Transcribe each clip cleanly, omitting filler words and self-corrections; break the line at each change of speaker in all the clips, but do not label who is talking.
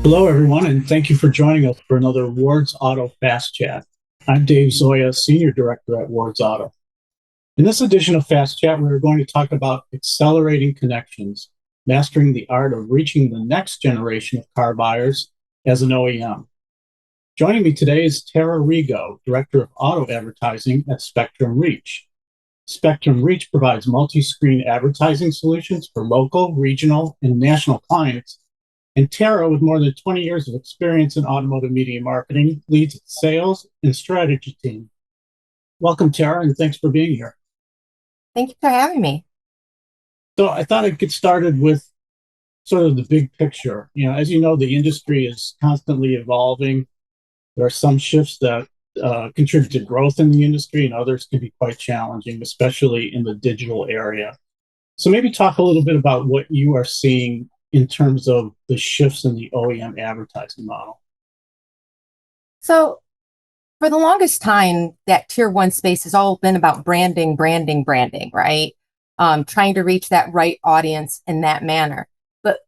Hello, everyone, and thank you for joining us for another Ward's Auto Fast Chat. I'm Dave Zoya, Senior Director at Ward's Auto. In this edition of Fast Chat, we're going to talk about accelerating connections, mastering the art of reaching the next generation of car buyers as an OEM. Joining me today is Tara Rigo, Director of Auto Advertising at Spectrum Reach. Spectrum Reach provides multi-screen advertising solutions for local, regional, and national clients. And Tara, with more than 20 years of experience in automotive media marketing, leads its sales and strategy team. Welcome, Tara, and thanks for being here.
Thank you for having me.
So I thought I'd get started with sort of the big picture. As you know, the industry is constantly evolving. There are some shifts that contribute to growth in the industry, and others can be quite challenging, especially in the digital area. So maybe talk a little bit about what you are seeing in terms of the shifts in the OEM advertising model.
So, for the longest time, that tier one space has all been about branding, branding, branding, right? Trying to reach that right audience in that manner. But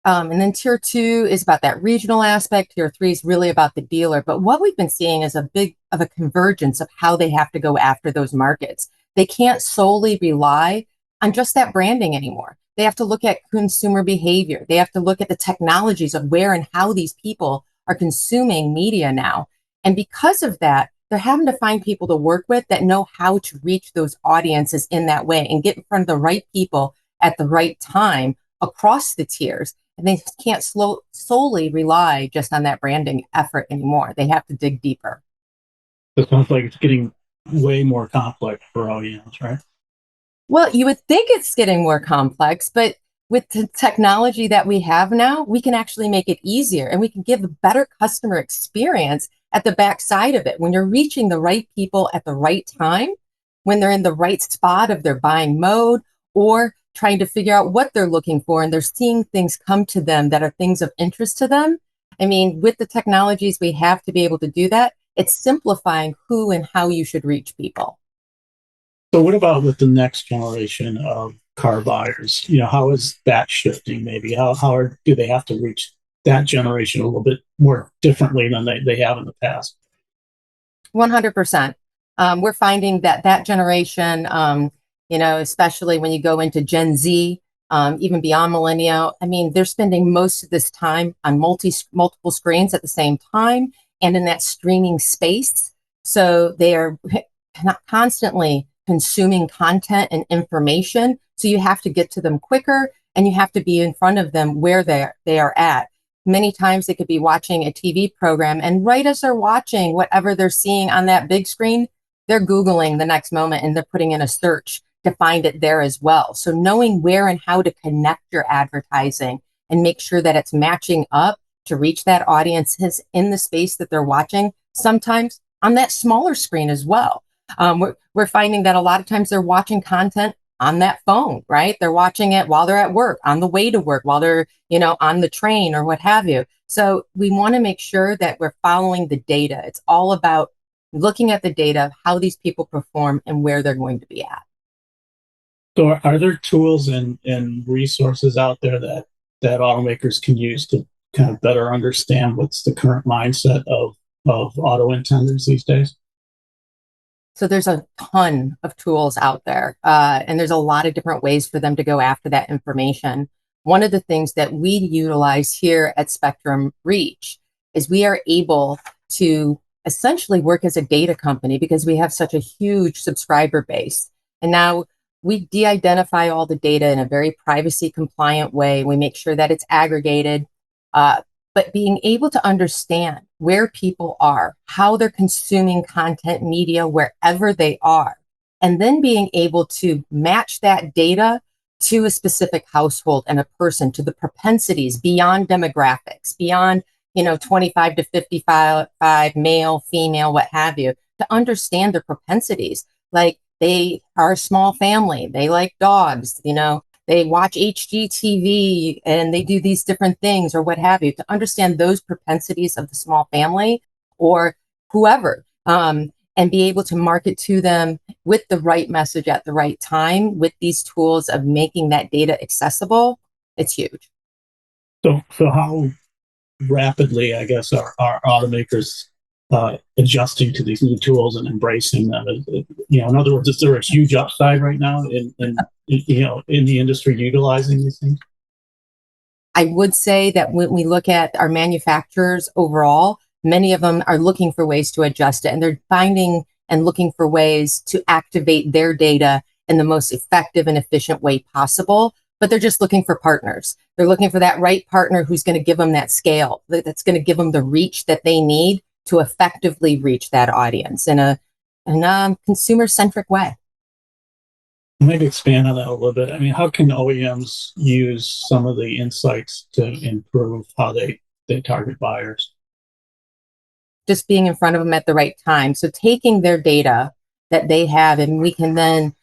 and then tier two is about that regional aspect. Tier three is really about the dealer. But what we've been seeing is a big of a convergence of how they have to go after those markets. They can't solely rely on just that branding anymore. They have to look at consumer behavior. They have to look at the technologies of where and how these people are consuming media now. And because of that, they're having to find people to work with that know how to reach those audiences in that way and get in front of the right people at the right time across the tiers. And they can't solely rely just on that branding effort anymore. They have to dig deeper.
It sounds like it's getting way more complex for OEMs, right?
Well, you would think it's getting more complex, but with the technology that we have now, we can actually make it easier and we can give a better customer experience at the backside of it. When you're reaching the right people at the right time, when they're in the right spot of their buying mode or trying to figure out what they're looking for and they're seeing things come to them that are things of interest to them. I mean, with the technologies we have to be able to do that, it's simplifying who and how you should reach people.
So what about with the next generation of car buyers? How is that shifting maybe? Do they have to reach that generation a little bit more differently than they have in the past?
100%. We're finding that that generation, especially when you go into Gen Z, even beyond millennial, I mean, they're spending most of this time on multiple screens at the same time and in that streaming space. So they are not constantly consuming content and information. So you have to get to them quicker and you have to be in front of them where they are at. Many times they could be watching a TV program, and right as they're watching whatever they're seeing on that big screen, they're Googling the next moment and they're putting in a search to find it there as well. So knowing where and how to connect your advertising and make sure that it's matching up to reach that audiences in the space that they're watching, sometimes on that smaller screen as well. We're finding that a lot of times they're watching content on that phone, right? They're watching it while they're at work, on the way to work, while they're, on the train or what have you. So we want to make sure that we're following the data. It's all about looking at the data, how these people perform and where they're going to be at.
So are there tools and resources out there that automakers can use to kind of better understand what's the current mindset of auto intenders these days?
So there's a ton of tools out there, and there's a lot of different ways for them to go after that information. One of the things that we utilize here at Spectrum Reach is we are able to essentially work as a data company because we have such a huge subscriber base. And now we de-identify all the data in a very privacy compliant way. We make sure that it's aggregated. But being able to understand where people are, how they're consuming content media wherever they are, and then being able to match that data to a specific household and a person, to the propensities beyond demographics, beyond 25 to 55, male, female, what have you, to understand their propensities. Like they are a small family, they like dogs, they watch HGTV and they do these different things or what have you, to understand those propensities of the small family or whoever, and be able to market to them with the right message at the right time with these tools of making that data accessible. It's huge.
So how rapidly, I guess, are automakers adjusting to these new tools and embracing them? In other words, is there a huge upside right now in the industry utilizing these things?
I would say that when we look at our manufacturers overall, many of them are looking for ways to adjust it, and they're finding and looking for ways to activate their data in the most effective and efficient way possible. But they're just looking for partners. They're looking for that right partner who's going to give them that scale, that's going to give them the reach that they need to effectively reach that audience in a consumer-centric way.
Maybe expand on that a little bit. I mean, how can OEMs use some of the insights to improve how they target buyers?
Just being in front of them at the right time. So taking their data that they have, and we can then,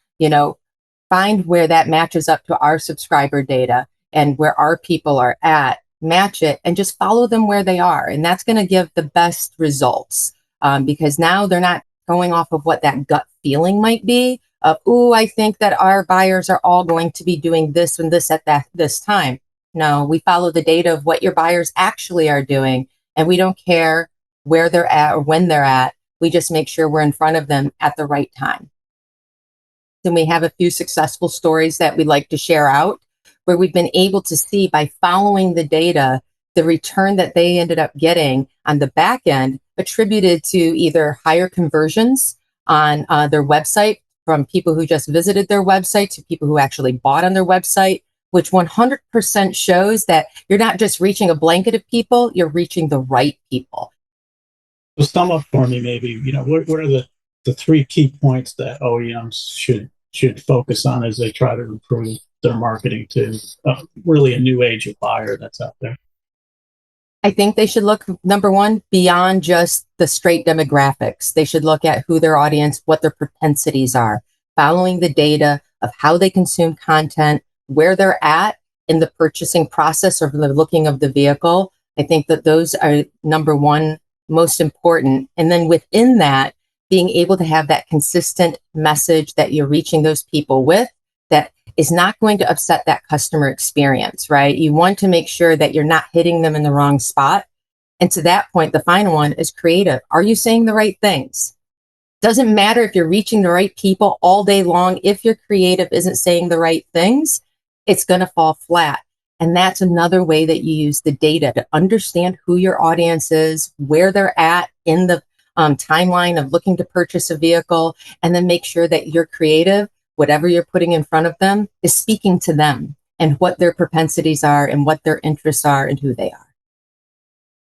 find where that matches up to our subscriber data and where our people are at, match it, and just follow them where they are. And that's going to give the best results because now they're not going off of what that gut feeling might be of, ooh, I think that our buyers are all going to be doing this and this at this time. No, we follow the data of what your buyers actually are doing, and we don't care where they're at or when they're at. We just make sure we're in front of them at the right time. And we have a few successful stories that we'd like to share out where we've been able to see by following the data, the return that they ended up getting on the back end attributed to either higher conversions on their website from people who just visited their website to people who actually bought on their website, which 100% shows that you're not just reaching a blanket of people, you're reaching the right people.
So sum up for me, maybe, what are the three key points that OEMs should focus on as they try to improve their marketing to really a new age of buyer that's out there?
I think they should look, number one, beyond just the straight demographics. They should look at who their audience, what their propensities are, following the data of how they consume content, where they're at in the purchasing process or the looking of the vehicle. I think that those are number one, most important. And then within that, being able to have that consistent message that you're reaching those people with that is not going to upset that customer experience, right? You want to make sure that you're not hitting them in the wrong spot. And to that point, the final one is creative. Are you saying the right things? Doesn't matter if you're reaching the right people all day long. If your creative isn't saying the right things, it's going to fall flat. And that's another way that you use the data to understand who your audience is, where they're at in the timeline of looking to purchase a vehicle, and then make sure that you're creative, whatever you're putting in front of them is speaking to them and what their propensities are and what their interests are and who they are.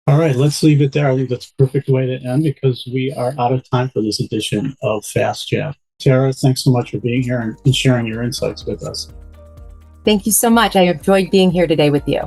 All right, let's leave it there. I think that's a perfect way to end because we are out of time for this edition of Fast Chat. Tara, thanks so much for being here and sharing your insights with us.
Thank you so much. I enjoyed being here today with you.